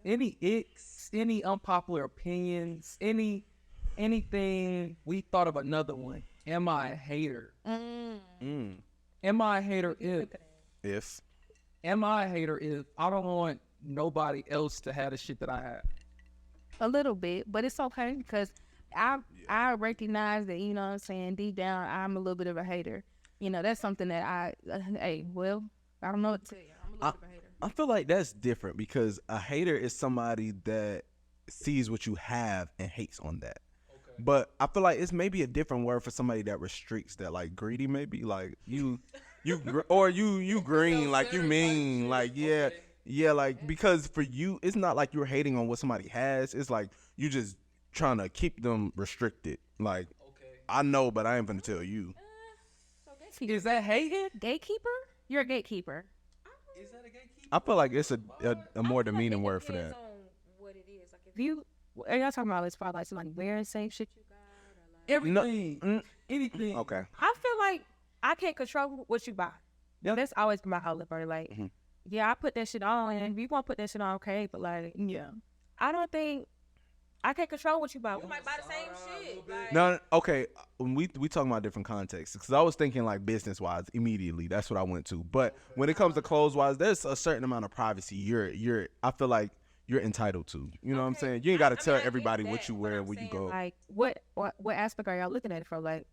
Any icks, any unpopular opinions, anything. We thought of another one. Am I a hater? Am I a hater If am I a hater if I don't want nobody else to have the shit that I have? A little bit, but it's okay because I recognize that, you know what I'm saying, deep down I'm a little bit of a hater. You know, that's something that I don't know what to tell you. I'm a little bit of a hater. I feel like that's different because a hater is somebody that sees what you have and hates on that. Okay. But I feel like it's maybe a different word for somebody that restricts that, like greedy, maybe like you green, like you mean, like yeah, like because for you it's not like you're hating on what somebody has. It's like you just trying to keep them restricted. Like I know, but I ain't gonna tell you. Is that hating? Gatekeeper? You're a gatekeeper. Is that a gatekeeper? I feel like it's a more demeaning word for that. On what it is. Like if you, are y'all talking about as far like somebody wearing same shit you got or like Everything, anything. Okay. I feel like I can't control what you buy. Yep. That's always been my outlet, bro. Like, yeah, I put that shit on, and if you want to put that shit on, okay, but like, yeah, I don't think I can't control what you buy. We might buy the same shit. Like, No, okay. When we talking about different contexts, because I was thinking like business wise immediately. That's what I went to. But when it comes to clothes wise, there's a certain amount of privacy. I feel like you're entitled to. You know what I'm saying? You ain't got to tell everybody what you wear, where you go. Like, what aspect are y'all looking at it from? Like,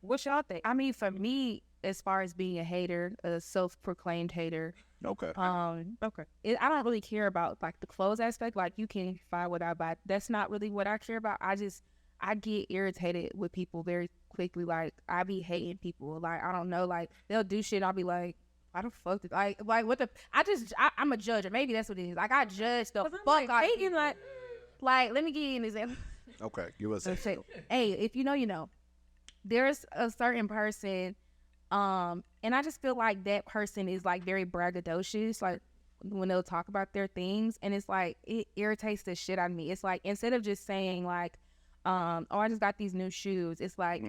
what y'all think? I mean, for me, as far as being a hater, a self-proclaimed hater. Okay. I don't really care about like the clothes aspect. Like you can find what I buy. That's not really what I care about. I get irritated with people very quickly. Like I be hating people. Like I don't know. Like they'll do shit. I'll be like, why the fuck did like what the? I'm a judge, or maybe that's what it is. Like I judge the fuck out of people. Like let me give you an example. Okay, give us. Hey, if you know, you know. There's a certain person. And I just feel like that person is like very braggadocious, like when they'll talk about their things, and it's like it irritates the shit out of me. It's like instead of just saying like, oh, I just got these new shoes, it's like,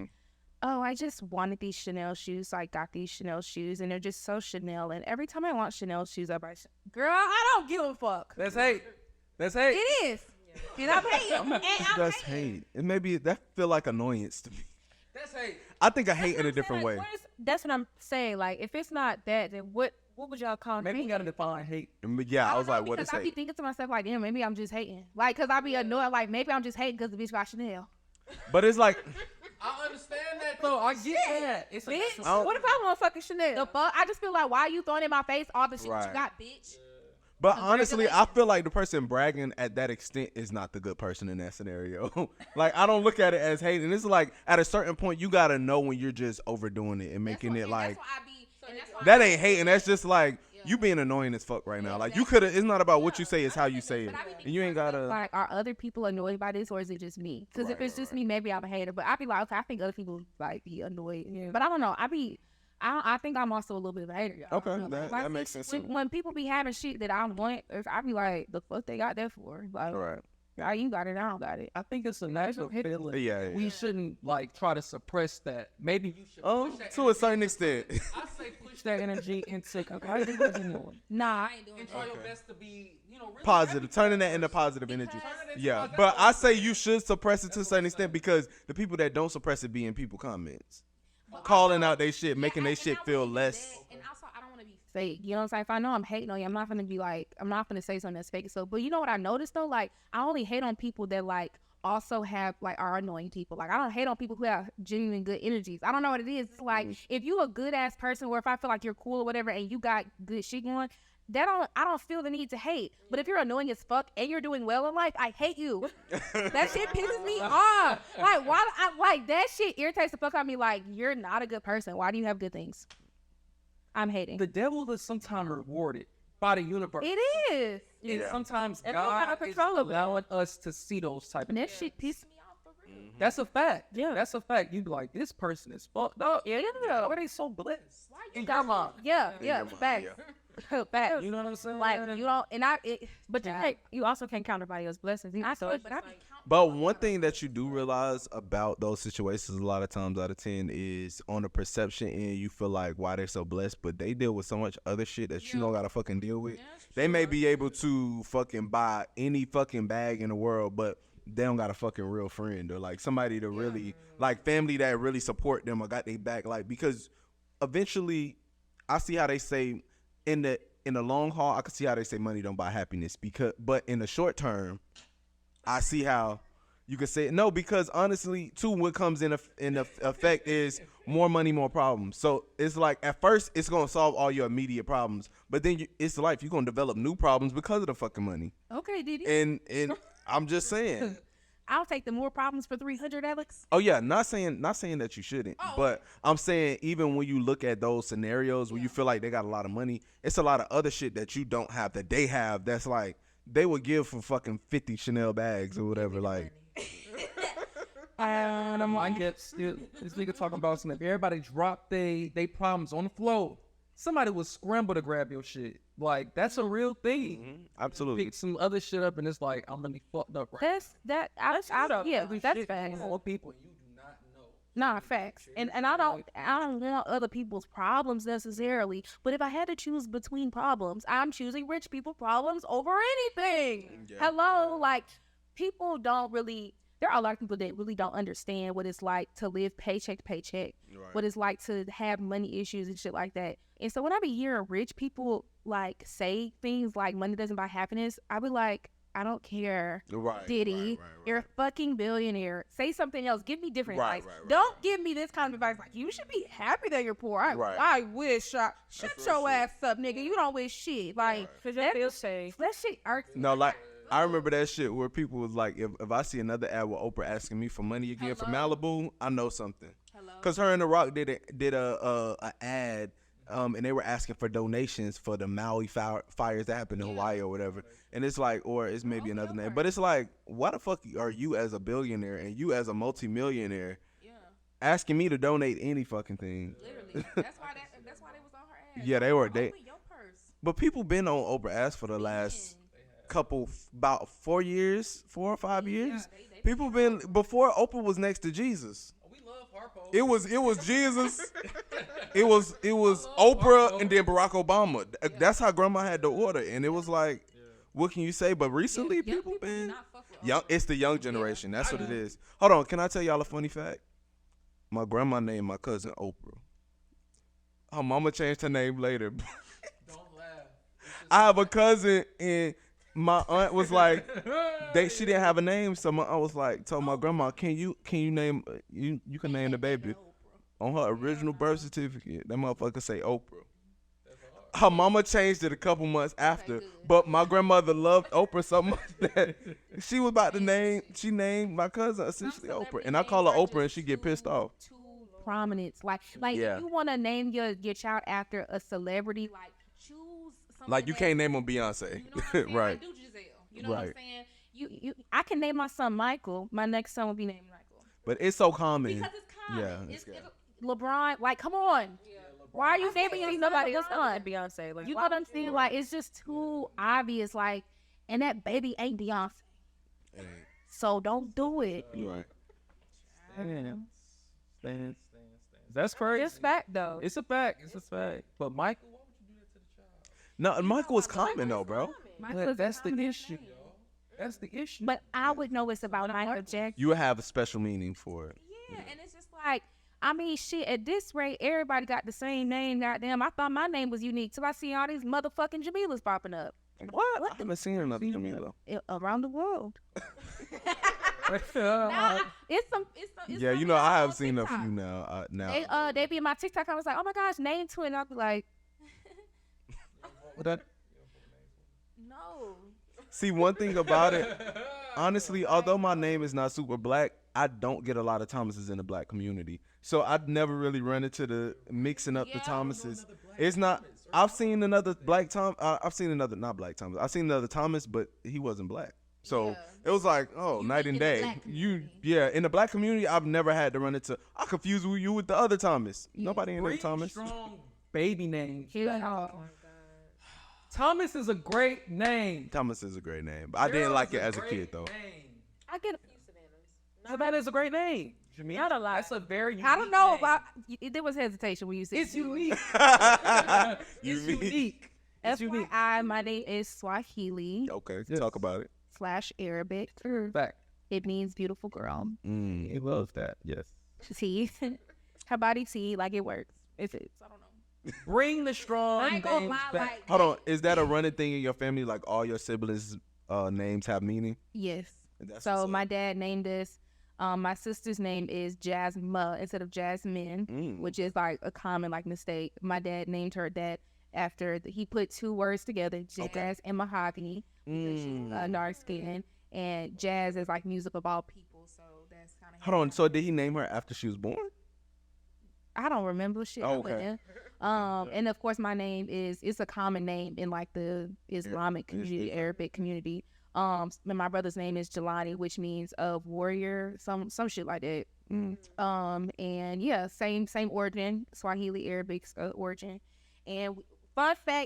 oh, I just wanted these Chanel shoes, so I got these Chanel shoes, and they're just so Chanel. And every time I want Chanel shoes, I buy. Girl, I don't give a fuck. That's hate. That's hate. It is. And I'm hating. That's hate. And maybe that feel like annoyance to me. That's hate. I think I hate in a different way. That's what I'm saying. Like, if it's not that, then what would y'all call Maybe me? we gotta define hate. Yeah, I was like, what is I be hate? thinking to myself, like, damn, maybe I'm just hating. Like, because I be annoyed. Like, maybe I'm just hating because the bitch got Chanel. But it's like, I understand that though. I get that. It's a Bitch, what if I want fucking Chanel? The fuck? I just feel like, why are you throwing in my face all the shit that you got, bitch? but honestly, I feel like the person bragging at that extent is not the good person in that scenario. Like, I don't look at it as hating. It's like, at a certain point, you gotta know when you're just overdoing it and making it like, that ain't hating. That's just like, you being annoying as fuck right now. Like, you could have, it's not about what you say, it's how you say it. And you ain't gotta. Like, are other people annoyed by this, or is it just me? Because if it's just me, maybe I'm a hater. But I be like, okay, I think other people like be annoyed. Yeah. But I don't know. I think I'm also a little bit of a hater, y'all. Okay, that makes sense. When people be having shit that I want, I be like, the fuck they got that for? Like, right. You got it, I don't got it. I think it's a natural feeling. Yeah. We shouldn't like try to suppress that. Maybe you should. To a certain extent. I say push that energy into Nah, I ain't doing and try your best to be, really positive, turning that into positive energy. Yeah, but I say you should suppress it to a certain extent because the people that don't suppress it be in people comments. Calling out they shit, making they shit feel less. And also, I don't want to be fake. You know what I'm saying? If I know I'm hating on you, I'm not going to be like, I'm not going to say something that's fake. So, but you know what I noticed though? Like, I only hate on people that like also have like are annoying people. Like, I don't hate on people who have genuine good energies. I don't know what it is. It's like, if you a good ass person, or if I feel like you're cool or whatever, and you got good shit going, I don't feel the need to hate. But if you're annoying as fuck and you're doing well in life, I hate you. That shit pisses me off. Like, why? Like, that shit irritates the fuck out of me. Like, you're not a good person. Why do you have good things? I'm hating. The devil is sometimes rewarded by the universe. It is. And sometimes And God is allowing us to see those type of And that things. shit pisses me off for real. That's a fact. Yeah. That's a fact. You be like, this person is fucked up. Yeah. Why are they so blessed? In your mind. Yeah, Yeah, facts. yeah. Facts. You know what I'm saying? Like you don't, and But you also can't count everybody else's blessings. I So could, but I But one thing that you do realize about those situations a lot of times out of 10 is on the perception end, you feel like why they're so blessed, but they deal with so much other shit that you don't gotta fucking deal with. They may be able to fucking buy any fucking bag in the world, but they don't got a fucking real friend or like somebody to really like family that really support them or got their back. Like, because eventually I see how they say in the long haul, I can see how they say money don't buy happiness, but in the short term, I see how you could say no, because honestly, too, what comes in effect is more money, more problems. So it's like at first it's gonna solve all your immediate problems, but then it's life. You're gonna develop new problems because of the fucking money. okay, Didi. And I'm just saying. I'll take the more problems for 300, Alex. Oh yeah, not saying that you shouldn't, but I'm saying even when you look at those scenarios where you feel like they got a lot of money, it's a lot of other shit that you don't have that they have. That's like they would give for fucking 50 Chanel bags or whatever. Like, and I get still this nigga talking about something. If everybody dropped they problems on the floor, somebody would scramble to grab your shit. Like, that's a real thing. absolutely. Pick some other shit up and it's like, I'm gonna be fucked up right That's that's facts. More people you do not know. Nah, facts. And I don't want other people's problems necessarily. But if I had to choose between problems, I'm choosing rich people problems over anything. Yeah. Hello, like people don't really. There are a lot of people that really don't understand what it's like to live paycheck to paycheck, Right. what it's like to have money issues and shit like that. And so when I be hearing rich people like say things like money doesn't buy happiness, I be like, I don't care. Right. Diddy, right. you're a fucking billionaire. Say something else. Give me different Right, advice. right. Don't give me this kind of advice. Like, you should be happy that you're poor. I wish. Shut your ass up, nigga. You don't wish shit. Like, that shit irks me. No, like I remember that shit where people was like, if I see another ad with Oprah asking me for money again for Malibu, I know something. Cause her and The Rock did a ad, and they were asking for donations for the Maui fires that happened in Hawaii or whatever. And it's like, or it's maybe another name, but it's like, why the fuck are you as a billionaire and you as a multimillionaire asking me to donate any fucking thing? Literally. That's why they was on her ass. Yeah, they were. Open your purse. But people been on Oprah ass for the last about 4 or 5 years. People been before Oprah was next to Jesus. We love Harpo. It was Jesus. it was Oprah and then Barack Obama. That's how Grandma had the order, and it was like, what can you say? But recently, people been young. It's the young generation. That's what it is. Hold on, can I tell y'all a funny fact? My grandma named my cousin Oprah. Her mama changed her name later. Don't laugh. I have a cousin, and my aunt was like, she didn't have a name, so my aunt was like, told my grandma, can you name you can name the baby on her original birth certificate. That motherfucker say Oprah. Her mama changed it a couple months after, but my grandmother loved Oprah so much that she was about to she named my cousin essentially Oprah, and I call her Oprah, and she get pissed off. Prominence, like Yeah. if you want to name your child after a celebrity, like choose something Like you can't name him Beyonce, you know what I'm saying? right? Like, do Giselle. You know what I'm Right. saying? I can name my son Michael. My next son will be named Michael But it's so common. because it's common. Yeah, it's LeBron. Like, come on. Why are you naming nobody else son? Beyonce. Like, You know what I'm saying? Like, it's just too obvious. Like, and that baby ain't Beyonce, It ain't. so don't do it. Right. Stand. That's crazy. it's fact though. It's a fact. It's a fact. But Michael, why would you do that to the child? No, Michael was common though, bro. But that's the issue. That's the issue. But I would know it's about Michael Jackson. You would have a special meaning for it. Yeah, and it's just like, I mean, shit, at this rate, everybody got the same name. Goddamn, I thought my name was unique till I see all these motherfucking Jamilas popping up What? I haven't seen another Jamila. around the world. Nah, It's some Yeah, you know I have seen a few now. Now. They be in my TikTok. I was like, oh my gosh, name twin. I'll be like, what that? no. See, one thing about it, honestly, although my name is not super black, I don't get a lot of Thomases in the black community. So I'd never really run into the mixing up the Thomases. It's not. I've seen another black Tom. I've seen another not black Thomas. I've seen another Thomas, but he wasn't black. So it was like, oh, night and day. In the black community, I've never had to run into. I confuse you with the other Thomas. Nobody ain't named Thomas. Strong baby names. Thomas is a great name. Thomas is a great name, but I didn't like it as a kid though. I get a few Savannahs. Savannah is a great name. Not a lot. That's a very unique I don't know name. about. There was hesitation when you said It's unique. It's Unique. unique. It's unique. FYI, my name is Swahili Okay, Yes. talk about it. / Arabic. Fact. It means beautiful girl. Mm. He loves that. Yes. T. Her body T, like it works. If it's, I don't know. Bring the strong I ain't gonna names lie, back. like Hold on, is that a running thing in your family? Like all your siblings' names have meaning? yes. That's So what's up. my dad named us. My sister's name is Jasma instead of Jasmine, which is like a common like mistake. My dad named her that after he put 2 words together, jazz and mahogany, because she's dark skin, and jazz is like music of all people. So that's kind of. Hold on, so did he name her after she was born? I don't remember shit. Oh, I okay. wouldn't. And of course my name it's a common name in like the Islamic community, Arabic community. And my brother's name is Jelani, which means warrior, some shit like that. And yeah, same origin, Swahili Arabic origin. And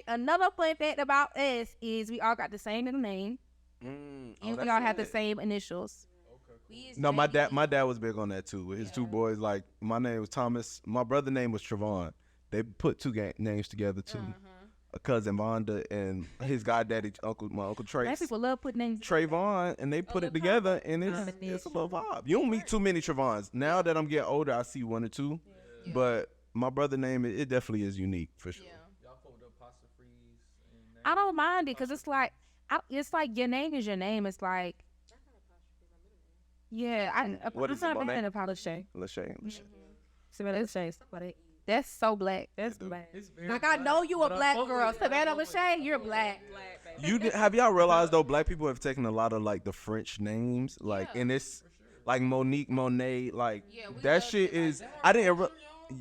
another fun fact about us is we all got the same middle name, and we all have the same initials. No, my dad was big on that too. With his 2 boys, like my name was Thomas. My brother's name was Trevon. They put 2 names together too. A cousin Vonda and his goddaddy my uncle Black Trace. people love putting names. Trayvon, and they put it together, and it's a little vibe. You don't meet too many Trevons. Now that I'm getting older, I see 1 or 2, but my brother name it definitely is unique for sure. I don't mind it because it's like your name is your name. It's like What is I'm it, not Monet? an Apollo Lachey. Savannah Lachey. That's so black. That's black. Like I know you a black girl, Savannah Lachey. You're black. Have y'all realized though, black people have taken a lot of like the French names, like and it's like Monique, Monet, like that shit is. I didn't.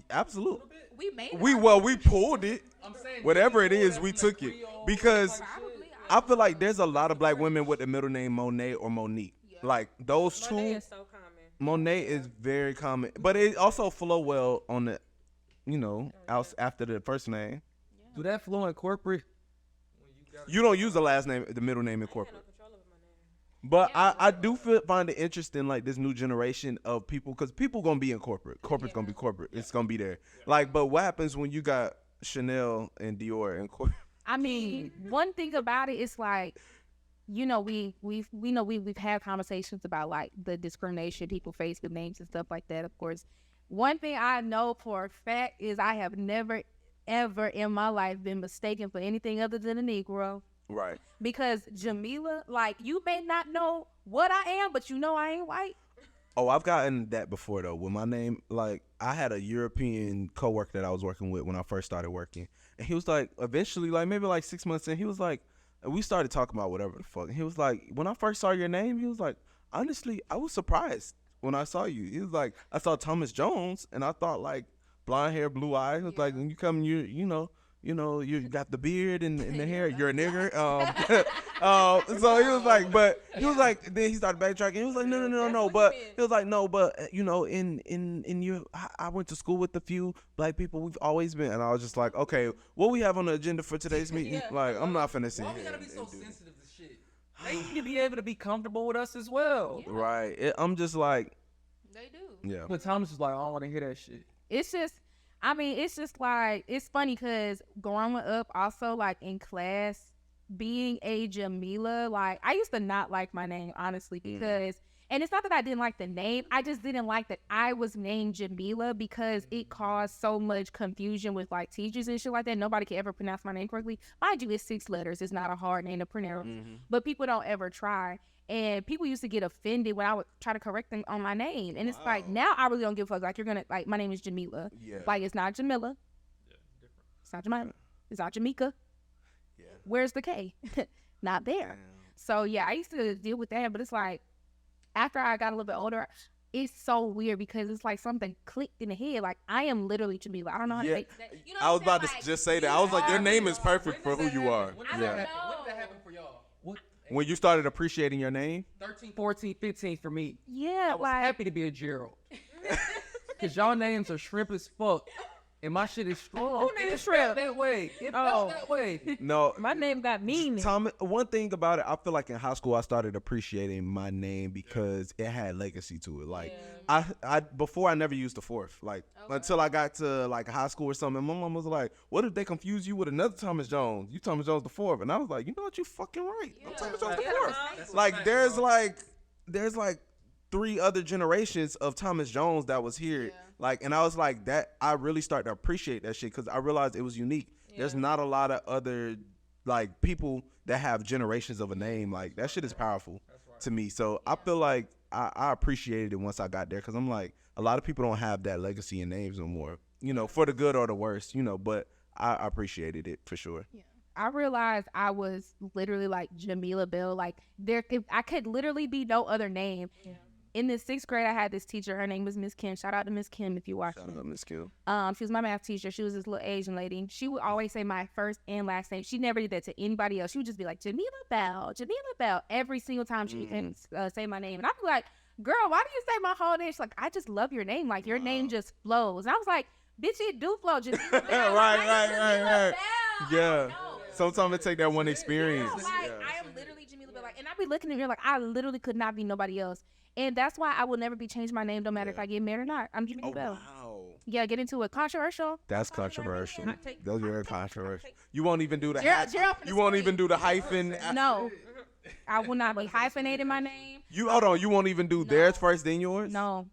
Absolutely. We made it. We pulled it. Whatever it is, we took it because I feel like there's a lot of black women with the middle name Monet or Monique. Like those two. Monet is so common. Monet is very common, but it also flow well on the, after the first name. Do that flow in corporate? You don't use the last name, the middle name in corporate. But I do find it interesting, like this new generation of people, because people gonna be in corporate. Corporate's gonna be corporate. It's gonna be there. Like, but what happens when you got Chanel and Dior in corporate? I mean, one thing about it is like, we've had conversations about like the discrimination people face with names and stuff like that. Of course, one thing I know for a fact is I have never ever in my life been mistaken for anything other than a Negro. Right. Because Jamila, like, you may not know what I am, but you know I ain't white. Oh, I've gotten that before though. With my name, like I had a European coworker that I was working with when I first started working, and he was like, eventually, like maybe like 6 months in, he was like, we started talking about whatever the fuck. And he was like, when I first saw your name, he was like, honestly, I was surprised when I saw you. He was like, I saw Thomas Jones, and I thought like blonde hair, blue eyes. It was like when you come, you got the beard and the hair. You're a nigger. So he was like, but he was like, then he started backtracking. He was like, no. But he was like, no, but in you, I went to school with a few black people. We've always been, and I was just like, okay, what we have on the agenda for today's meeting? Like, I'm not finna sit Why we here. gotta be so and do it. sensitive to shit? They need to be able to be comfortable with us as well. Right. I'm just like, They do. yeah. But Thomas was like, I don't want to hear that shit. It's just like, it's funny because growing up also like in class, being a Jamila, like I used to not like my name, honestly, because, and it's not that I didn't like the name, I just didn't like that I was named Jamila because it caused so much confusion with like teachers and shit like that. Nobody can ever pronounce my name correctly. Mind you, it's 6 letters. It's not a hard name to pronounce, but people don't ever try. And people used to get offended when I would try to correct them on my name. And it's like, now I really don't give a fuck. Like, you're going to, like, my name is Jamila. Yeah. Like, it's not Jamila. Yeah, different. It's not Jamila. It's not Jamaica. Yeah. Where's the K? Not there. Damn. So, yeah, I used to deal with that. But it's like, after I got a little bit older, it's so weird because it's like something clicked in the head. Like, I am literally Jamila. I don't know how to Yeah. make that. You know I was what I'm about to saying? Like, just say that. I was like, your name is perfect for who you are. When did Yeah. that happen? When did that happen for y'all? What? When you started appreciating your name? 13, 14, 15 for me. Yeah, I was like, happy to be a Gerald. Because y'all names are shrimp as fuck. And my shit is strong. Who named It Shrimp? felt that way. It felt that way. No, My name got meaning. Tom, one thing about it, I feel like in high school I started appreciating my name because it had legacy to it. Like I before I never used the fourth. Like until I got to like high school or something, my mom was like, "What if they confuse you with another Thomas Jones? You Thomas Jones the fourth?" And I was like, "You know what? You fucking right. I'm Thomas Jones the fourth." Like there's like 3 other generations of Thomas Jones that was here. Like, and I was like that. I really started to appreciate that shit because I realized it was unique. There's not a lot of other like people that have generations of a name. Like that shit is powerful to me. So I feel like I appreciated it once I got there because I'm like a lot of people don't have that legacy in names no more. You know, for the good or the worst. You know, but I appreciated it for sure. Yeah. I realized I was literally like Jamila Bell. Like I could literally be no other name. Yeah. In the 6th grade, I had this teacher. Her name was Miss Kim. Shout out to Miss Kim if you watch. Shout out Miss Kim. She was my math teacher. She was this little Asian lady. She would always say my first and last name. She never did that to anybody else. She would just be like, Jamila Bell, every single time she can say my name. And I'd be like, girl, why do you say my whole name? She's like, I just love your name. Like, your name just flows. And I was like, bitch, it do flow. Jamila Bell. right. Yeah. Sometimes it take that one experience. I am literally Jamila Bell. Like, and I be looking at her like, I literally could not be nobody else. And that's why I will never be changing my name, no matter if I get married or not. I'm Jamila Bell. Wow. Yeah, get into it. Controversial. That's controversial. That's very controversial. You won't even do the Gerald you won't even do the hyphen. No. I will not be hyphenating my name. You hold on. You won't even do theirs first, then yours. No.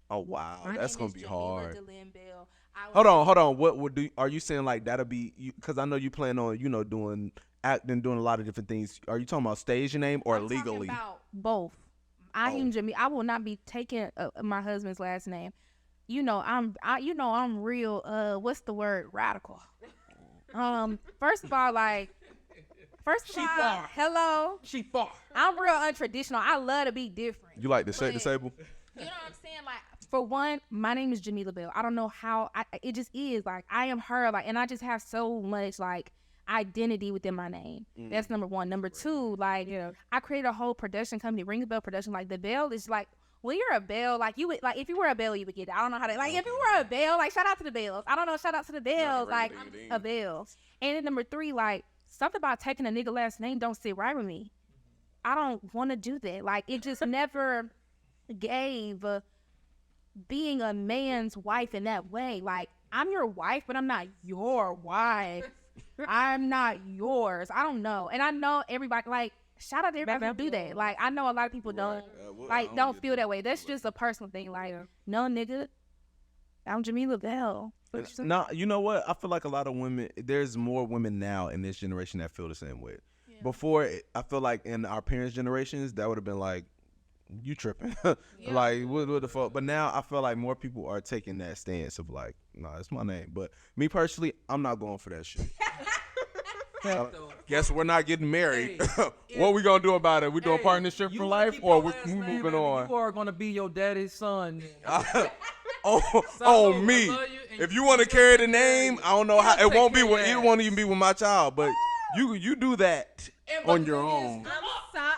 Oh wow, My that's name gonna is be Jamila hard. DeLynn Bell. Hold on. What would do? Are you saying like that'll be? Because I know you plan on doing acting, doing a lot of different things. Are you talking about stage name or I'm legally? talking about both. I am Jamila. I will not be taking my husband's last name. I'm real. What's the word? Radical. First of all, hello. She far. I'm real untraditional. I love to be different. You like to shake the table? You know what I'm saying? Like, for one, my name is Jamila Bell. I don't know how. It just is. Like, I am her. Like, and I just have so much like identity within my name. That's number one. Number two, like, I created a whole production company, Ring the Bell Production. Like, the bell is like, when you're a bell, like, you would, like, if you were a bell, you would get it. I don't know how to, like, if you were a bell, like, shout out to the bells. I don't know, shout out to the bells, like, a bell. And then number three, like, something about taking a nigga last name don't sit right with me. I don't want to do that. Like, it just never gave being a man's wife in that way. Like, I'm your wife, but I'm not your wife. I'm not yours. I don't know. And I know everybody, like, shout out to everybody who do that. Like, I know a lot of people don't feel that way. That's just a personal thing. Like, no, nigga, I'm Jamila Bell. No, you know what? I feel like a lot of women, there's more women now in this generation that feel the same way. Yeah. Before, I feel like in our parents' generations, that would have been like, you tripping. Like, what the fuck? But now I feel like more people are taking that stance of like, nah, it's my name. But me personally, I'm not going for that shit. Guess we're not getting married. What we gonna do about it? We doing partnership for life, or we moving on? You are gonna be your daddy's son. Me. If you want to carry the name, I don't know how. It won't be. It won't even be with my child. But you do that on your own. I'm sorry.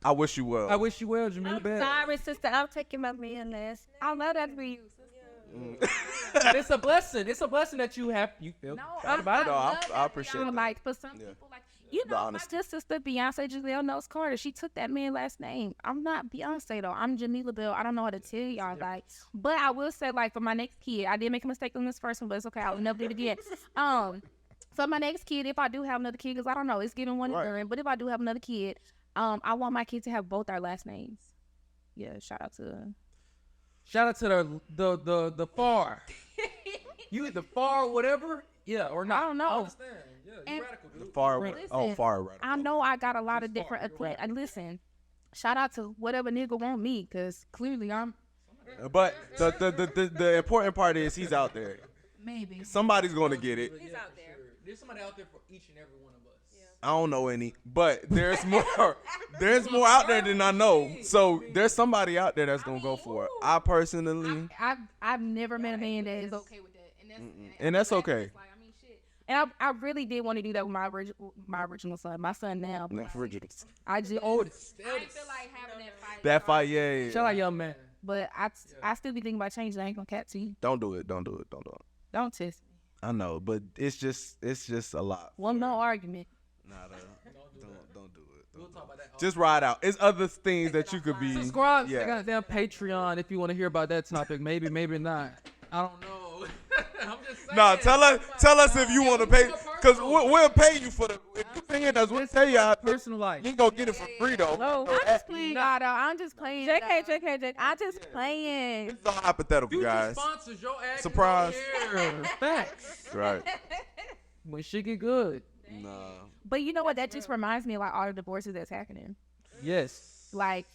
I wish you well. I wish you well, Jamila Bell. Sorry, sister. I'm taking my man last. I love that for you. It's a blessing. It's a blessing that you feel bad about it. I appreciate it. Like, for some people, like, my good sister Beyonce Giselle Knowles Carter, she took that man's last name. I'm not Beyonce though. I'm Jamila Bell. I don't know how to tell y'all, like, but I will say, like, for my next kid, I did make a mistake on this first one, but it's okay. I'll never do it again. So my next kid, if I do have another kid, because I don't know, it's giving one urine, but if I do have another kid, I want my kid to have both our last names. Yeah, shout out to the far. You the far whatever? Yeah, or not. I don't know. I understand. Yeah, you radical, dude. Far radical. I know I got a lot of different and listen, shout out to whatever nigga want me, because clearly I'm. But the important part is he's out there. Maybe. Somebody's gonna get it. He's out there. There's somebody out there for each and every one of us. I don't know any, but there's more. There's more out there than I know. So there's somebody out there that's gonna go for it. I personally, I've never met a man that is okay with that, and that's okay. Like, I mean, shit. And I really did want to do that with my original son, my son now. Not original. I just Oldest. I feel like having that fight. That fight, yeah. Shout out, young man. But I still be thinking about changing. I ain't gonna cap to you. Don't do it. Don't do it. Don't do it. Don't test me. I know, but it's just a lot. Well, no argument. Don't do it. We'll talk about that. Just ride out. It's other things that you could be. Subscribe to the goddamn Patreon if you want to hear about that topic. Maybe not. I don't know. I'm just saying. Nah, tell us if you want to pay, cause we'll pay you for the. If you paying us, we'll tell you how personal life. You ain't gonna get it for free though. No, I'm just playing. I'm just playing. JK. I'm just playing. It's all hypothetical, guys. Sponsors your ass. Surprise. Facts. Right. When shit get good. Nah. But you know what? That just reminds me of like all the divorces that's happening. Yes. Like,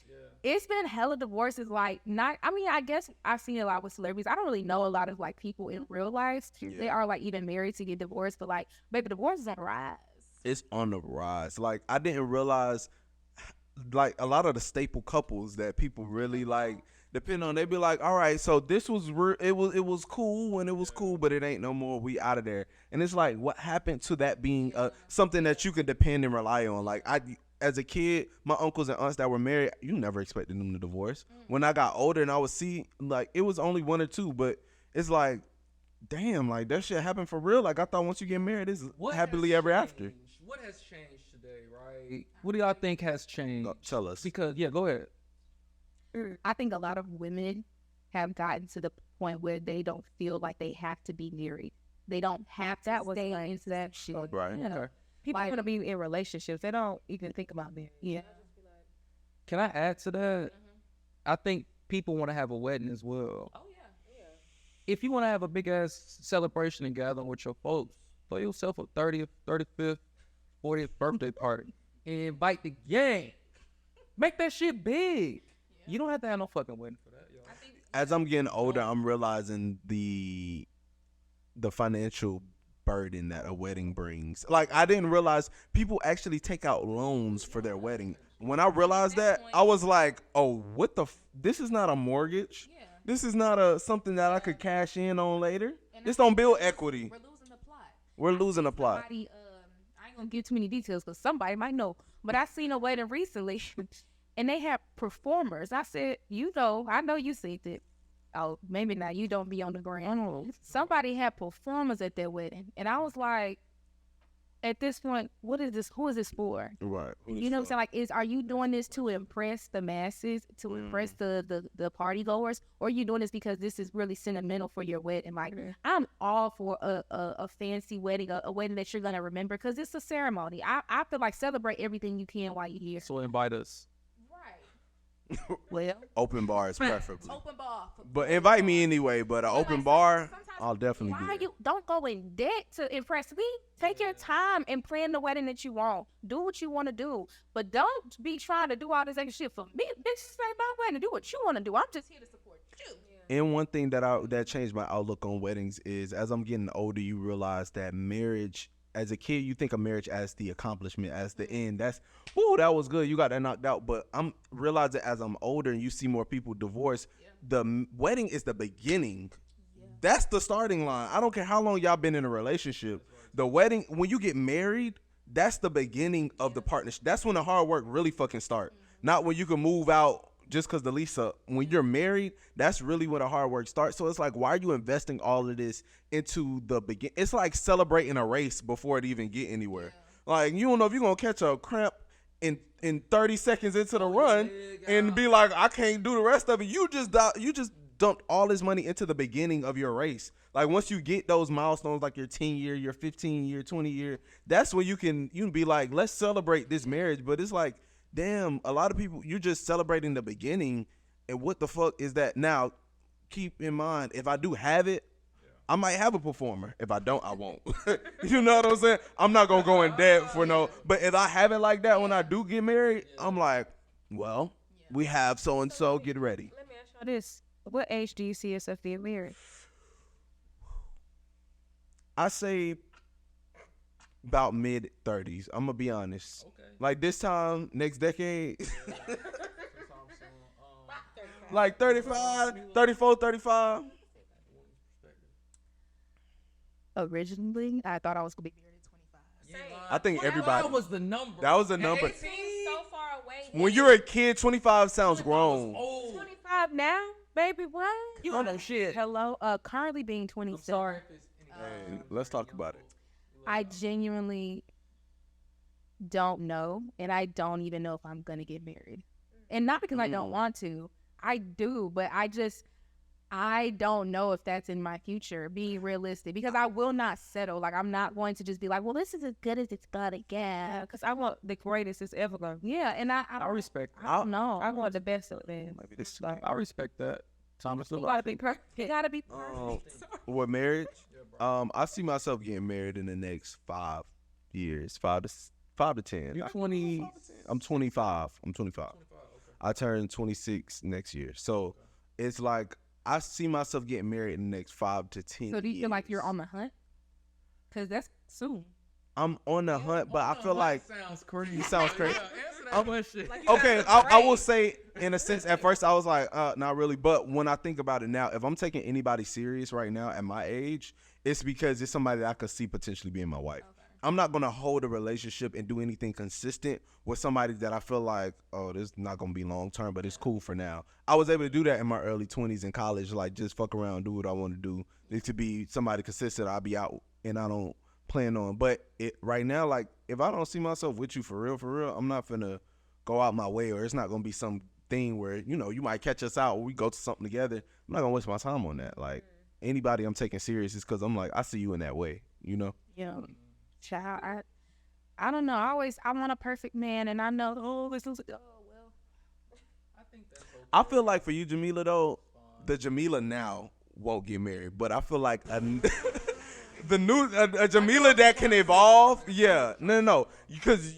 it's been hella divorces. Like, I guess I've seen a lot with celebrities. I don't really know a lot of like people in real life. Yeah. They are like even married to get divorced, but like, baby, divorce is on the rise. It's on the rise. Like, I didn't realize, like, a lot of the staple couples that people really like depend on. They be like, all right, so this was it was cool when it was cool, but it ain't no more. We out of there. And it's like, what happened to that being something that you can depend and rely on? Like, as a kid, my uncles and aunts that were married, you never expected them to divorce. When I got older and I would see, like, it was only one or two, but it's like, damn, like, that shit happened for real. Like, I thought once you get married, it's happily ever after. What has changed today, right? What do y'all think has changed? Tell us. Because, go ahead. I think a lot of women have gotten to the point where they don't feel like they have to be married. They don't have to stay into that shit. Right. You know? Okay. People want to be in relationships. They don't even think about marriage. Yeah. Can I add to that? I think people want to have a wedding as well. Oh, yeah. If you want to have a big-ass celebration and gathering with your folks, throw yourself a 30th, 35th, 40th birthday party and invite the gang. Make that shit big. You don't have to have no fucking wedding for that, yo. As I'm getting older, I'm realizing the financial burden that a wedding brings. Like, I didn't realize people actually take out loans for their wedding. When I realized that, I was like, oh, what the this is not a mortgage. Yeah. This is not something that I could cash in on later. This don't build equity. We're losing the plot. I ain't gonna give too many details because somebody might know. But I seen a wedding recently and they had performers. I said, I know you seen it. Oh, maybe not. You don't be on the ground. Somebody had performers at their wedding. And I was like, at this point, what is this? Who is this for? Right. You know what I'm saying? Like, are you doing this to impress the masses, to impress the party goers? Or are you doing this because this is really sentimental for your wedding? Like, I'm all for a fancy wedding, a wedding that you're going to remember because it's a ceremony. I feel like celebrate everything you can while you're here. So invite us. Well, open bar is preferably. Open bar. But invite me anyway. But an open bar, I'll definitely be there. Don't go in debt to impress me. Take your time and plan the wedding that you want. Do what you want to do. But don't be trying to do all this extra shit for me. Bitch, this ain't my wedding. Do what you want to do. I'm just here to support you. And one thing that changed my outlook on weddings is as I'm getting older, you realize that marriage, as a kid, you think of marriage as the accomplishment, as the end. That was good. You got that knocked out. But I'm realizing as I'm older and you see more people divorce, the wedding is the beginning. Yeah. That's the starting line. I don't care how long y'all been in a relationship. The wedding, when you get married, that's the beginning of the partnership. That's when the hard work really fucking start. Not when you can move out just because the lease up. When you're married, that's really when the hard work starts. So it's like, why are you investing all of this into the begin? It's like celebrating a race before it even get anywhere. Yeah. Like, you don't know if you're going to catch a cramp in 30 seconds into the run and be like, I can't do the rest of it. You just dumped all this money into the beginning of your race. Like, once you get those milestones, like your 10-year, your 15-year, 20-year, that's when you can be like, let's celebrate this marriage. But it's like, damn, a lot of people, you're just celebrating the beginning, and what the fuck is that? Now, keep in mind, if I do have it, I might have a performer. If I don't, I won't. You know what I'm saying? I'm not going to go in debt for no, but if I have it like that when I do get married, I'm like, well, we have so-and-so, get ready. Let me ask you this. What age do you see yourself being married? I say about mid-30s. I'm going to be honest. Okay. Like this time, next decade. Like 35, 34, 35. Originally, I thought I was going to be married at 25. I think everybody. That was the number. That was the number. 18 so far away. When you're a kid, 25 sounds grown. 25 now? Baby, what? You don't know shit. Hello. Currently being 27. Sorry if it's Hey, let's talk about it. I genuinely don't know, and I don't even know if I'm gonna get married. And not because I don't want to. I do, but I don't know if that's in my future, being realistic, because I will not settle. Like, I'm not going to just be like, well, this is as good as it's gonna get. Because I want the greatest it's ever going to be. Yeah, and I respect that. I don't know. I want the best of them. Maybe this. I respect that. Thomas, You got to be perfect. You gotta be perfect. With marriage, I see myself getting married in the next 5 years, 5 to 10. You're 20. I'm 25. I turn 26 next year, so it's like I see myself getting married in the next 5 to 10. So do you feel like you're on the hunt? Because that's soon. I'm on the hunt, but I feel like Sounds crazy. it sounds crazy. How much shit? Okay, I will say in a sense at first I was like, not really. But when I think about it now, if I'm taking anybody serious right now at my age, it's because it's somebody that I could see potentially being my wife. Okay. I'm not gonna hold a relationship and do anything consistent with somebody that I feel like, oh, this is not gonna be long term, but it's cool for now. I was able to do that in my early 20s in college, like just fuck around, do what I want to do. It to be somebody consistent, I'll be out and I don't plan on. But right now, like if I don't see myself with you for real, I'm not finna go out my way, or it's not gonna be some thing where you might catch us out or we go to something together. I'm not gonna waste my time on that. Like anybody I'm taking serious is because I'm like, I see you in that way, Yeah. Child, I don't know. I want a perfect man, and I know, well. I feel like for you, Jamila, though, the Jamila now won't get married, but I feel like the new Jamila that can evolve. Yeah, no, because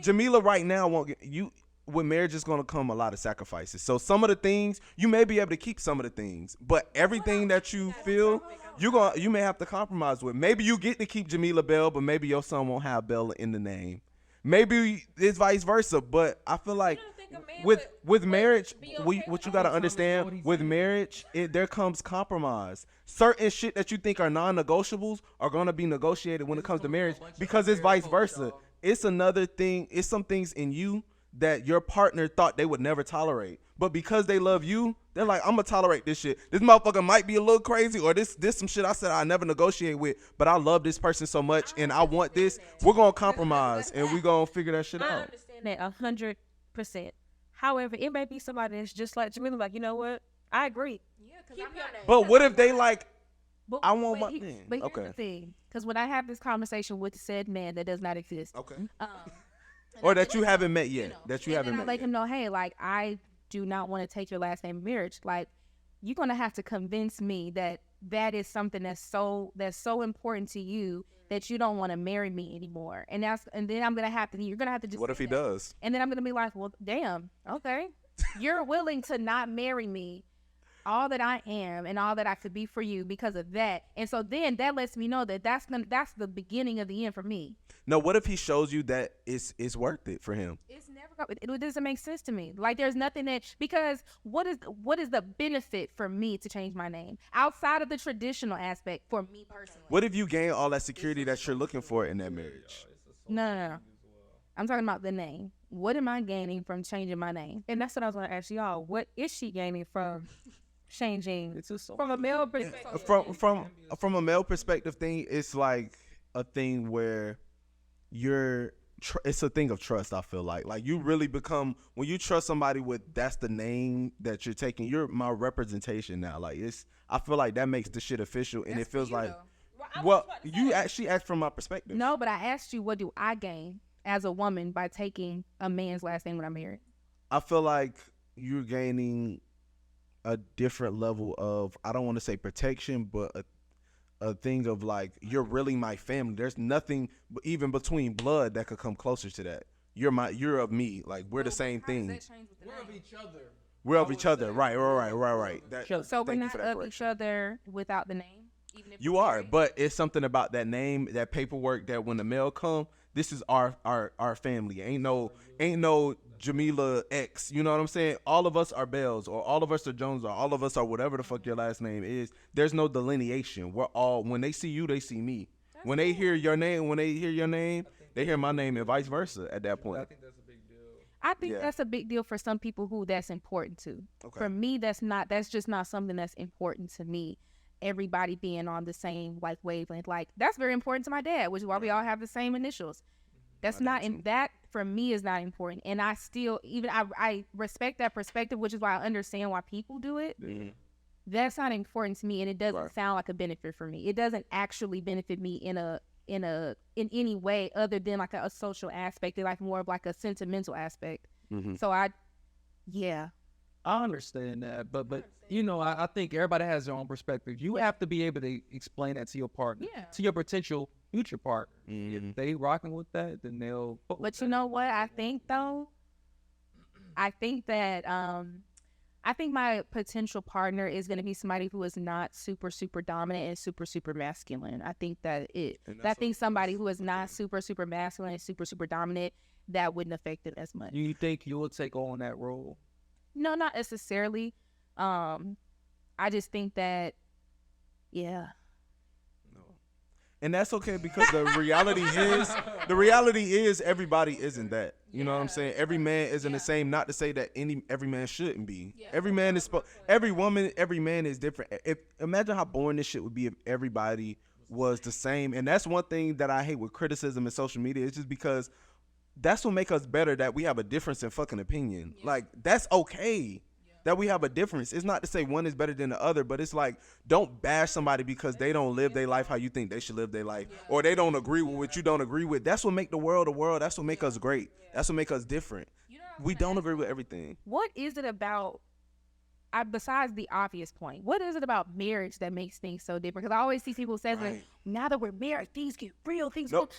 Jamila right now won't get you. With marriage is gonna come a lot of sacrifices. So some of the things you may be able to keep, some of the things, but everything that you feel you may have to compromise with. Maybe you get to keep Jamila Bell, but maybe your son won't have Bella in the name. Maybe it's vice versa. But I feel like with marriage, what you gotta understand with marriage, there comes compromise. Certain shit that you think are non-negotiables are gonna be negotiated when it comes to marriage because it's vice versa. It's another thing. It's some things in you that your partner thought they would never tolerate. But because they love you, they're like, I'm going to tolerate this shit. This motherfucker might be a little crazy, or this some shit I said I never negotiate with, but I love this person so much and I want this. We're going to compromise and we're going to figure that shit I out. understand that 100%. However, it may be somebody that's just like Jamila, like, you know what? I agree. But what if they like, But, I want my but thing. here's Okay. the thing. Because when I have this conversation with said man that does not exist, Okay. and Or I that you let haven't him- met yet. That you and haven't then I met let yet. him know, hey, like, I do not want to take your last name in marriage. Like, you're gonna have to convince me that is something that's so important to you that you don't want to marry me anymore. And then you're gonna have to just What if say he that. does? And then I'm gonna be like, well, damn, okay, you're willing to not marry me, all that I am and all that I could be for you because of that. And so then that lets me know that that's the beginning of the end for me. No, what if he shows you that it's worth it for him? It's never it doesn't make sense to me. Like, there's nothing because what is the benefit for me to change my name outside of the traditional aspect for me personally? What if you gain all that security that you're looking for in that marriage? No. I'm talking about the name. What am I gaining from changing my name? And that's what I was going to ask y'all. What is she gaining from changing It's just so from a male perspective? From a male perspective thing, it's like a thing where it's a thing of trust. I feel like you really become, when you trust somebody with that's the name that you're taking, you're my representation now. Like I feel like that makes the shit official, and it feels like you actually asked from my perspective. No, but I asked you, what do I gain as a woman by taking a man's last name when I'm married? I feel like you're gaining a different level of, I don't want to say protection, but a thing of like, you're really my family. There's nothing even between blood that could come closer to that. You're of me. Like, we're the same thing. We're of each other. We're of each other. Right. So we're not of each other without the name? Even if You we're are, married? but it's something about that name, that paperwork, that when the mail come, this is our family. Ain't no Jamila X. You know what I'm saying? All of us are Bells, or all of us are Jones, or all of us are whatever the fuck your last name is. There's no delineation. We're all, when they see you, they see me. When they hear your name, they hear my name, and vice versa at that point. I think that's a big deal. I think that's a big deal for some people who that's important to. Okay. For me, that's just not something that's important to me. Everybody being on the same like wavelength, like that's very important to my dad, which is why we all have the same initials. That's not in that for me is not important, and I still I respect that perspective, which is why I understand why people do it. That's not important to me, and it doesn't sound like a benefit for me. It doesn't actually benefit me in any way other than like a social aspect, like more of like a sentimental aspect. So I understand that, but you know, I think everybody has their own perspective. You have to be able to explain that to your partner, to your potential future partner. If they rocking with that, then they'll. But you know what I think though? I think that I think my potential partner is going to be somebody who is not super dominant and super masculine. I think I think somebody who is not super masculine and super dominant, that wouldn't affect it as much. You think you will take on that role? No, not necessarily. I just think that, And that's okay, because the reality is everybody isn't that. You know what I'm saying? Every man isn't the same. Not to say that every man shouldn't be. Every man is every woman, every man is different. Imagine how boring this shit would be if everybody was the same. And that's one thing that I hate with criticism and social media. It's just because that's what makes us better, that we have a difference in fucking opinion. Like, that's okay. That we have a difference. It's not to say one is better than the other, but it's like, don't bash somebody because they don't live their life how you think they should live their life, or they don't agree with what you don't agree with. That's what make the world a world. That's what make us great. That's what make us different. We don't agree with everything. What is it about, besides the obvious point, what is it about marriage that makes things so different? Because I always see people say, like, now that we're married, things get real,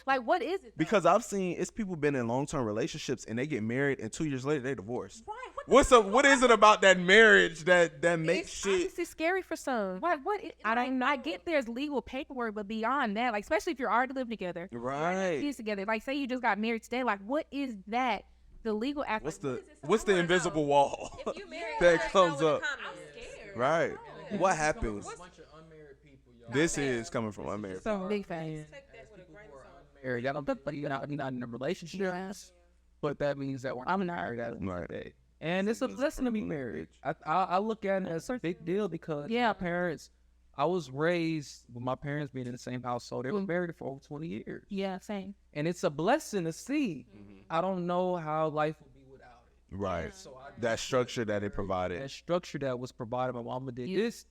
like, what is it though? Because I've seen it's people been in long-term relationships and they get married and 2 years later they divorce. Right. What is it about that marriage that makes shit? It's scary for some. I don't know. I get there's legal paperwork, but beyond that, like, especially if you're already living together, Right. kids together, like, say you just got married today, like, what is that? The legal aspect. What's the invisible wall that comes up? Right. What happens? This is coming from unmarried. So big fans. Married. I don't think you're not in a relationship, but that means that I'm not married. And it's a blessing to be married. I look at it as a big deal because my parents, I was raised with my parents being in the same household. They were married for over 20 years. Yeah, same. And it's a blessing to see. I don't know how life would be without it. Right. So that structure that it provided. That structure that was provided. My mama did this.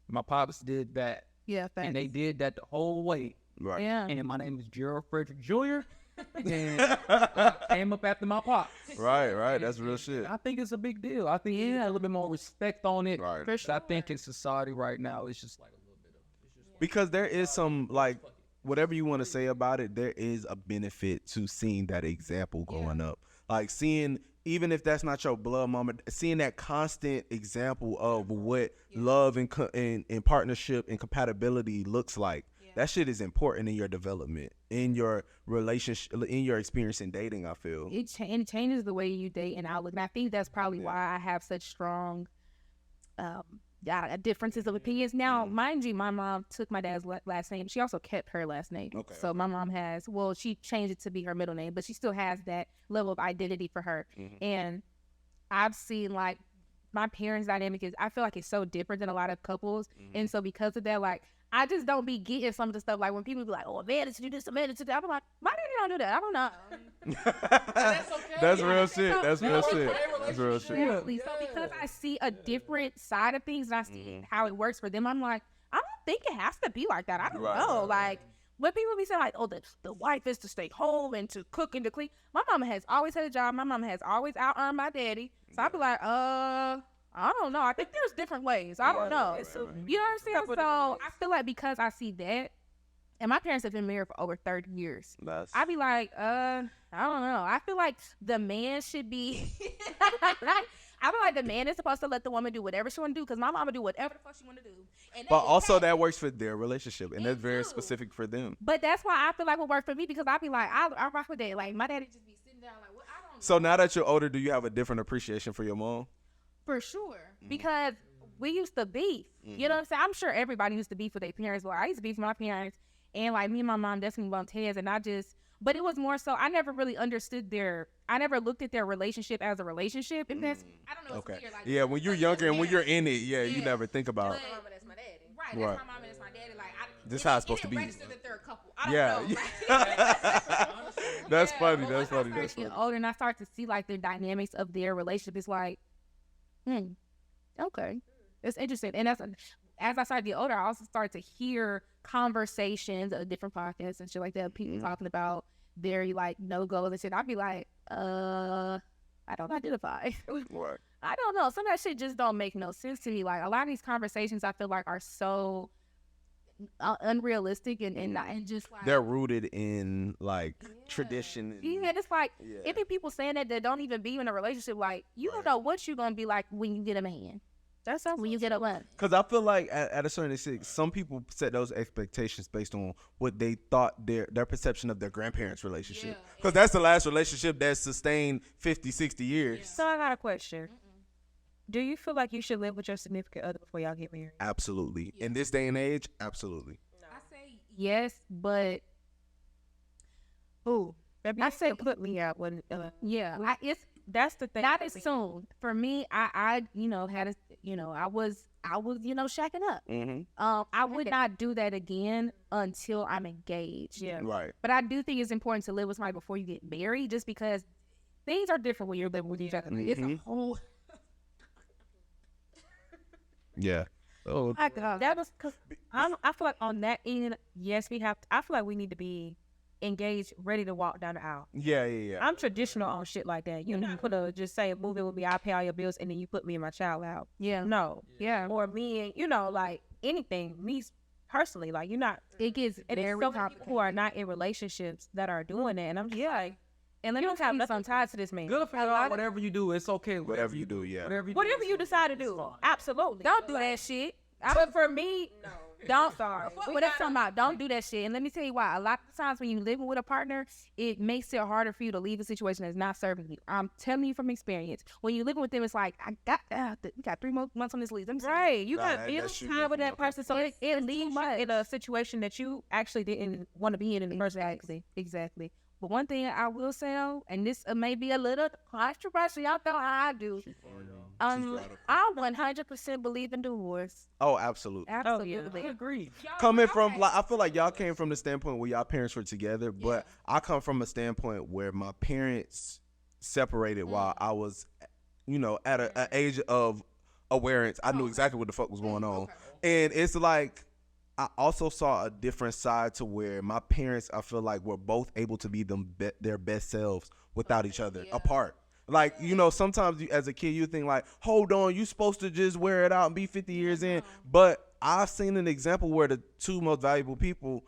My pops did that. Yeah, thanks. And they did that the whole way. Right. Yeah. And my name is Gerald Frederick Jr. And I came up after my pops. Right. That's real shit. I think it's a big deal. I think you need a little bit more respect on it. Right. For sure. I think in society right now, it's just like a little bit of. Because there is some, like, whatever you want to say about it, there is a benefit to seeing that example growing up. Like, seeing, even if that's not your blood mama, seeing that constant example of what love and partnership and compatibility looks like. That shit is important in your development, in your relationship, in your experience in dating, I feel. It changes the way you date and outlook. And I think that's probably why I have such strong differences of opinions. Now, mind you, my mom took my dad's last name. She also kept her last name. Okay. So my mom she changed it to be her middle name, but she still has that level of identity for her. And I've seen, like, my parents' dynamic I feel like it's so different than a lot of couples. And so because of that, like, I just don't be getting some of the stuff. Like, when people be like, oh, a man is to do this, a man is to do that. I'm like, my daddy don't do that. I don't know. That's okay. That's real shit. That's real shit. That's real shit. Seriously. So because I see a different side of things and I see how it works for them, I'm like, I don't think it has to be like that. I don't know. Like, when people be saying, like, oh, the wife is to stay home and to cook and to clean. My mama has always had a job. My mama has always out-earned my daddy. So I be like, I don't know. I think there's different ways. I don't know. You know what I'm saying? So I feel like because I see that, and my parents have been married for over 30 years. I be like, I don't know. I feel like the man should be. I feel like the man is supposed to let the woman do whatever she want to do, because my mama do whatever the fuck she want to do. And but also that works for their relationship, and that's very specific for them. But that's why I feel like it work for me, because I be like, I rock with that. Like, my daddy just be sitting down like, what? I don't know. So now that you're older, do you have a different appreciation for your mom? For sure, because we used to beef. You know what I'm saying? I'm sure everybody used to beef with their parents. Well, I used to beef with my parents, and like me and my mom definitely bumped heads. And But it was more so I never really understood I never looked at their relationship as a relationship. And that's I don't know. Okay. It's weird, like, Yeah, when you're younger and when you're in it, you Yeah. never think about. But- That's my daddy. Right, Right. that's my mom and that's my daddy. Like, This it how didn't- it's supposed to it be. didn't register that they're a couple. I don't Yeah. know. That's Yeah, funny. but That's once funny. I That's started funny. getting older and I start to see like the dynamics of their relationship, it's like, okay, it's interesting. And that's as I started to get older, I also started to hear conversations of different podcasts and shit like that. People talking about their like no goals and shit. I'd be like, I don't identify. Right. I don't know. Some of that shit just don't make no sense to me. Like a lot of these conversations, I feel like are so unrealistic and just like They're rooted in like tradition. And, yeah, it's like yeah. it be people saying that don't even be in a relationship. Like you don't know what you're gonna be like when you get a man. That's When you get a man. Because I feel like at a certain extent, some people set those expectations based on what they thought their perception of their grandparents' relationship. Because that's the last relationship that sustained 50, 60 years. So I got a question. Do you feel like you should live with your significant other before y'all get married? Absolutely. In this day and age, absolutely. I say yes, but Who? I say put me out when. yeah, it's That's the thing. not as soon for me. I had a I was shacking up. Mm-hmm. I would not do that again until I'm engaged. Yeah. Right. But I do think it's important to live with somebody before you get married, just because things are different when you're living with each other. It's a whole. Yeah. Oh, I got that was because I feel like on that end, yes, we have. I feel like we need to be engaged, ready to walk down the aisle. yeah, yeah, yeah. I'm traditional on shit like that. You know, you could have just say, move in with me, I'll pay all your bills, and then you put me and my child out. Yeah. No. Yeah. Or me and, like anything, me personally, like you're not. It gets And there's very so many complicated. people who are not in relationships that are doing that. And I'm just like, And let you me don't tell have you nothing something. tied to this man. Good for y'all. Whatever you do, it's okay. Whatever you do, yeah. Whatever you decide to do, absolutely. Don't do that shit. But for me, Don't. sorry. What that's talking about? Don't do that shit. And let me tell you why. A lot of times when you living with a partner, it makes it harder for you to leave a situation that's not serving you. I'm telling you from experience. When you living with them, it's like we got 3 more months on this lease. Let me see. Right, you Nah, got that bills shit time with that definitely- person, so it leaves you in a situation that you actually didn't want to be in the first place. Exactly. But one thing I will say, though, and this may be a little controversial, y'all know how I do. I 100% believe in divorce. Oh, absolutely. Absolutely. agree. Coming from like, I feel like y'all came from the standpoint where y'all parents were together, but I come from a standpoint where my parents separated while I was, at an age of awareness. I knew exactly what the fuck was going on, and it's like I also saw a different side to where my parents, I feel like, were both able to be their best selves without each other apart. Like, sometimes as a kid, you think like, hold on, you supposed to just wear it out and be 50 years in. But I've seen an example where the two most valuable people,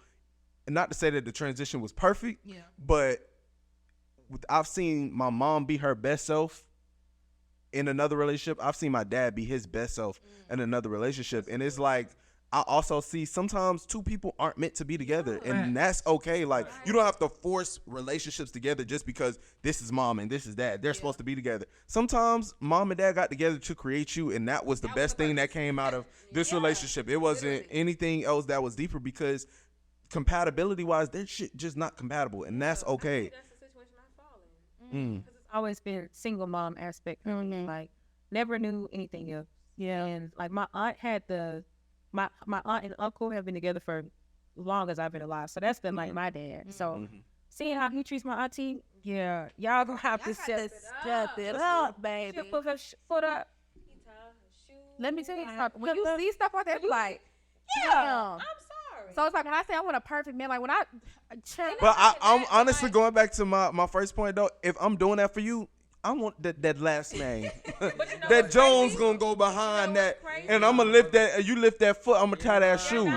and not to say that the transition was perfect, but I've seen my mom be her best self in another relationship. I've seen my dad be his best self in another relationship. And it's like, I also see sometimes two people aren't meant to be together, and that's okay. Like, you don't have to force relationships together just because this is mom and this is dad. They're supposed to be together. Sometimes mom and dad got together to create you, and that was the best thing that came out of this relationship. It wasn't anything else that was deeper, because compatibility-wise, their shit just not compatible, and that's okay. That's the situation I fall in. Because it's always been single mom aspect. Like, never knew anything else. Yeah. And like my aunt had my aunt and uncle have been together for as long as I've been alive. So that's been like my dad. So seeing how he treats my auntie, yeah, y'all gonna have to step it up, baby. She'll put her foot up. Let me tell you something. When you see stuff like that, it's like, I'm sorry. so it's like when I say I want a perfect man, like when I But I'm honestly going back to my first point though. If I'm doing that for you, I want that last name. That Jones gonna go behind that, and I'm gonna lift that. You lift that foot, I'm gonna tie that shoe.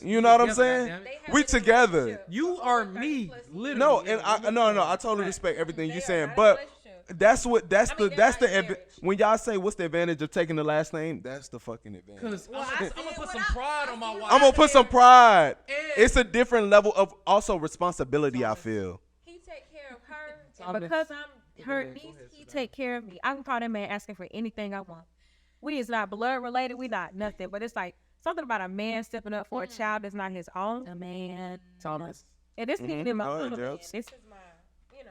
You know what I'm saying? We together. You are me, literally. No, and I totally respect everything you're saying, but that's the when y'all say what's the advantage of taking the last name, that's the fucking advantage. Because I'm gonna put some pride on my wife. I'm gonna put some pride. It's a different level of also responsibility, I feel. He take care of her, and because I'm her niece, he take care of me. I can call that man asking for anything I want. We is not blood related, we not nothing, but it's like something about a man stepping up for a child that's not his own. a man. Thomas. And this is in my All right, little man. Jokes. This is my, you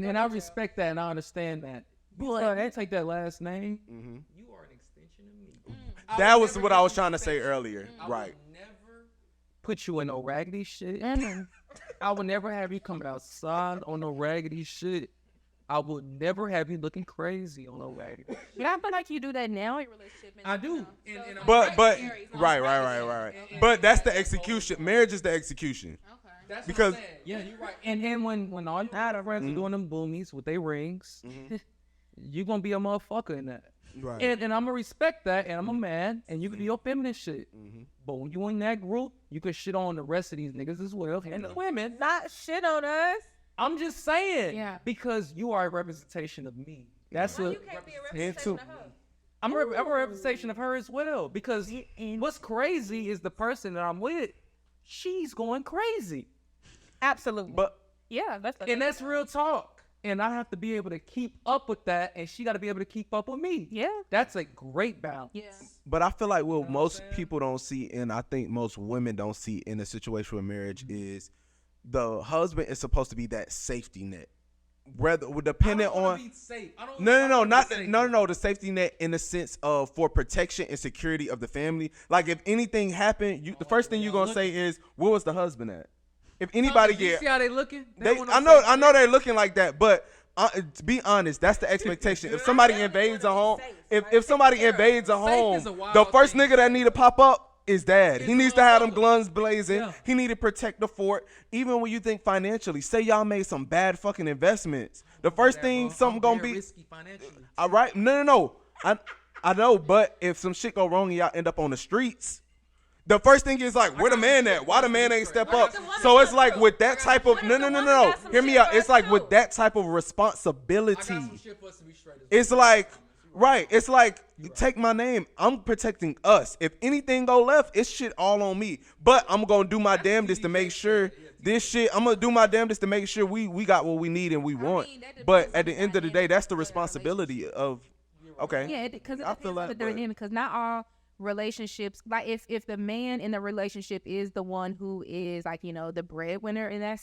know. And I respect that and I understand that. But I take that last name. Mm-hmm. You are an extension of me. That was what I was trying to say earlier. Right. Never put you in no raggedy shit. I would never have you coming outside on no raggedy shit. I would never have you looking crazy on no raggedy. But I feel like you do that now in relationships. I do. But right. But that's the execution. Marriage is the execution. That's Because- what I'm saying. Yeah, you're right. And when all your friends are doing them boomies with their rings, you're gonna be a motherfucker in that. Right. And I'm gonna respect that, and I'm a man, and you can do your feminine shit. But when you in that group, you can shit on the rest of these niggas as well, and the women. Not shit on us. I'm just saying, Yeah. because you are a representation of me. That's Why a. you can't be a And representation two- of her? I'm a representation of her as well. Because what's crazy is the person that I'm with, she's going crazy, Absolutely. But Yeah, and that's real talk. And I have to be able to keep up with that, and she got to be able to keep up with me. yeah. That's a great balance. Yeah. But I feel like what most people don't see, and I think most women don't see in a situation with marriage, is the husband is supposed to be that safety net. Whether dependent on no, the safety net in the sense of for protection and security of the family. Like if anything happened, the first thing you're gonna say is, "Where was the husband at?" If anybody You get, see how they looking? I know they're looking like that, but to be honest, that's the expectation. If somebody invades a home, if somebody invades a home, is a wild the first thing. nigga that need to pop up is dad. He needs to have them guns blazing. Yeah. He need to protect the fort. Even when you think financially, say y'all made some bad fucking investments, the first thing something gonna be risky financially. all right. No. I know, but if some shit go wrong and y'all end up on the streets, the first thing is like, where the man at? Why the man ain't step up? So it's like with that type of no. Hear me out. It's like with that type of responsibility. It's like, right. It's like, take my name. I'm protecting us. If anything go left, it's shit all on me. But I'm going to do my damnedest to make sure this shit, I'm going to do my damnedest to make sure we got what we need and we want. But at the end of the day, that's the responsibility of, okay. Yeah, because I feel like, because not all relationships, like if the man in the relationship is the one who is like, you know, the breadwinner in that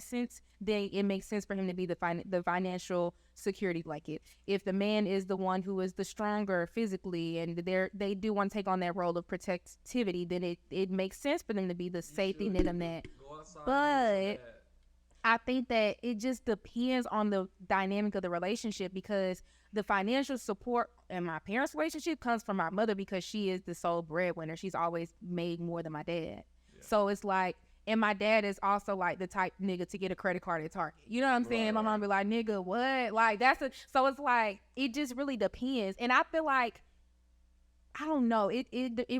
sense, then it makes sense for him to be the financial security blanket. If the man is the one who is the stronger physically and they do want to take on that role of protectivity, then it makes sense for them to be the safety net of that. But I think that it just depends on the dynamic of the relationship, because the financial support in my parents' relationship comes from my mother because she is the sole breadwinner. She's always made more than my dad. So it's like, and my dad is also like the type nigga to get a credit card at Target. You know what I'm saying? My mom be like, nigga, what? Like so it's like, it just really depends. And I feel like, I don't know. It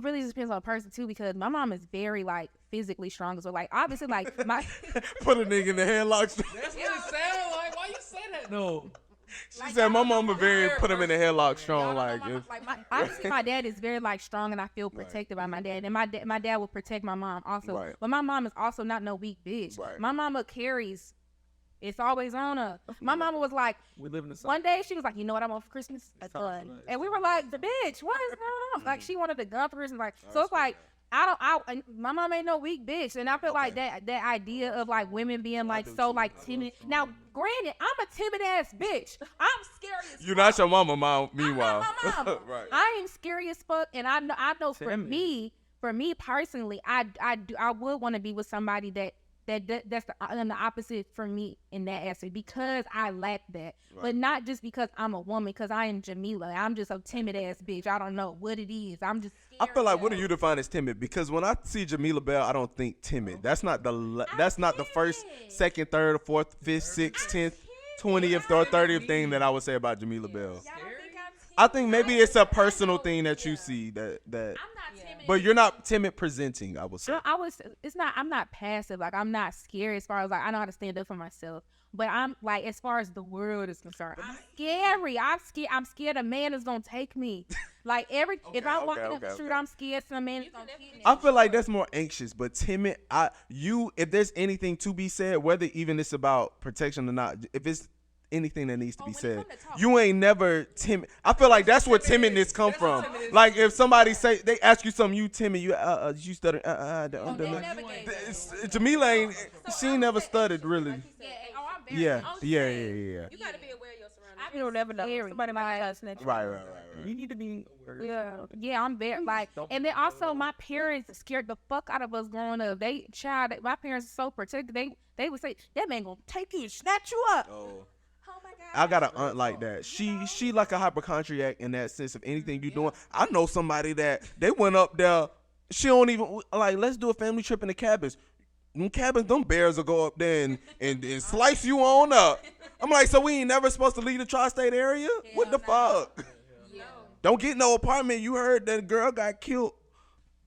really just depends on the person too, because my mom is very like physically strong. So like, obviously like my. Put a nigga in the headlock. That's what it sound like. Why you say that? No. She said my mama very put him in the headlock strong. Obviously my dad is very like strong, and I feel protected by my dad, and my dad will protect my mom also. Right. But my mom is also not no weak bitch. Right. My mama carries. It's always on her. My mama was like, We live in the one day she was like, you know what I want for Christmas? A gun. And we were like, the bitch, what is going on? Like she wanted a gun for Christmas. Like, so it's like, my mom ain't no weak bitch, and I feel like that idea of like women being like so like timid. Now, granted, I'm a timid ass bitch. I'm scary as You're fuck. not your mama, mom. Meanwhile, I'm not my mama. right. I am scary as fuck, and I know for Timid. me personally, I would want to be with somebody that's the opposite for me in that aspect, because I lack that. Right. But not just because I'm a woman, because I am Jamila. I'm just a timid ass bitch. I don't know what it is. I'm just I scared. feel like, what do you define as timid? Because when I see Jamila Bell, I don't think timid. That's not the first, second, third, fourth, fifth, sixth, 10th, 20th, or 30th thing that I would say about Jamila Bell. I think maybe it's a personal thing that you see that. I'm not timid. But you're not timid presenting, I would say. No, I'm not passive. Like, I'm not scared as far as like, I know how to stand up for myself. But I'm like, as far as the world is concerned, I'm scary. I'm scared a man is gonna take me. Like if I'm walking up the street, I'm scared some man is gonna get me. I feel like that's more anxious, but timid. If there's anything to be said, whether even it's about protection or not, if it's anything that needs to be when it said. come to talk- You ain't never timid. I feel like that's where timidness come from. Like if somebody say they ask you something, you timid, you stutter. Jamila ain't. She ain't never stuttered really. Yeah. You gotta be aware of your surroundings. You don't never know. Somebody might try to snatch you. Right. You need to be aware. Yeah, I'm very like, and then also my parents scared the fuck out of us growing up. My parents are so protective. They would say that man gonna take you and snatch you up. Oh. my God. I got an aunt like that. She like a hypochondriac in that sense of anything you doing. I know somebody that they went up there. She don't even like. Let's do a family trip in the cabins. Them bears will go up there and slice you on up. I'm like, so we ain't never supposed to leave the tri-state area? What the fuck? Don't get no apartment. You heard that girl got killed.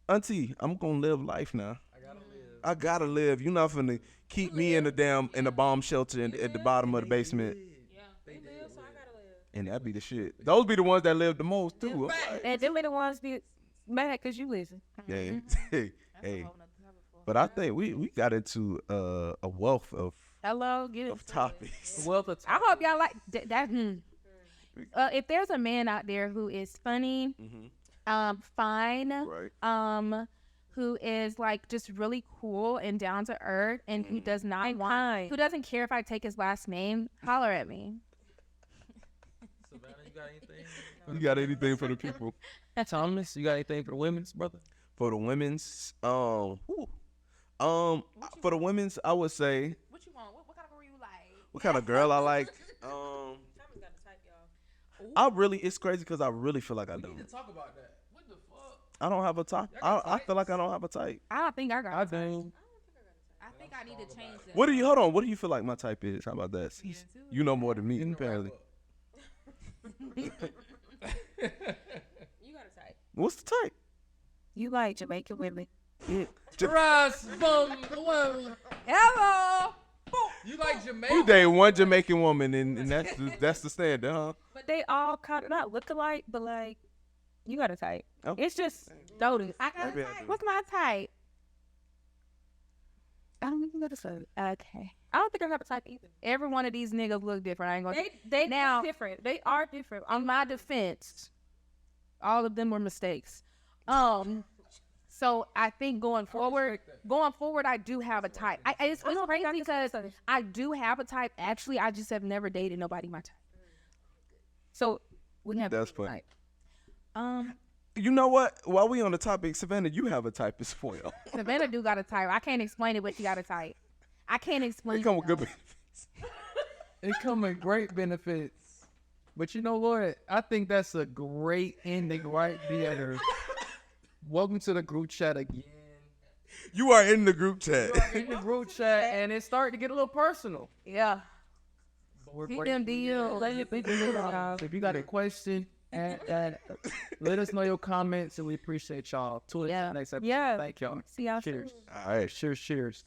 Auntie, I'm gonna live life now. I gotta live. You're not finna keep me in the bomb shelter at the bottom of the basement. And that be the shit. Those be the ones that live the most too. And them be the ones be mad because you listen. Yeah. Hey. But I think we got into a wealth of topics. Wealth of I hope y'all like that. If there's a man out there who is funny, fine, Right. who is like just really cool and down to earth, and who does not who doesn't care if I take his last name, holler at me. Savannah, you got anything? You got anything for the people? Thomas, you got anything for the women's, brother? For the women's, for the women's, I would say. What you want? What kind of girl you like? What kind of girl I like? It's crazy because I really feel like I don't. We need to talk about that. What the fuck? I don't have a type. I feel like I don't have a type. I don't think I got. I do. I think I need to change that. Hold on. What do you feel like my type is? How about that? You know more than me, apparently. You got a type. What's the type? You like Jamaican women. Hello. You like Jamaican? You date one Jamaican woman, and that's the standard, huh? But they all kind of not look alike, but like, you got a type. Okay. It's just notice. I got a Maybe I type. do. What's my type? I don't even know the type. Okay. I don't think I have a type either. Every one of these niggas look different. I ain't gonna. They Now- different. They are different. On my defense, all of them were mistakes. So I think going forward, I do have a type. It's crazy because I do have a type. Actually, I just have never dated nobody my type. So we have That's a funny. type. You know what? While we on the topic, Savannah, you have a type as well. Savannah do got a type. I can't explain it, but she got a type. I can't explain They come it. with good though. benefits. It come with great benefits. But you know what? I think that's a great ending right there. Welcome to the group chat again. You are in the group chat. In the group chat, and it's starting to get a little personal. Yeah. But we're Hit grateful. them DMs. So if you got a question, let us know your comments, and we appreciate y'all. Till the Yeah. next episode. Yeah. Thank y'all. See y'all Cheers. All right. Cheers.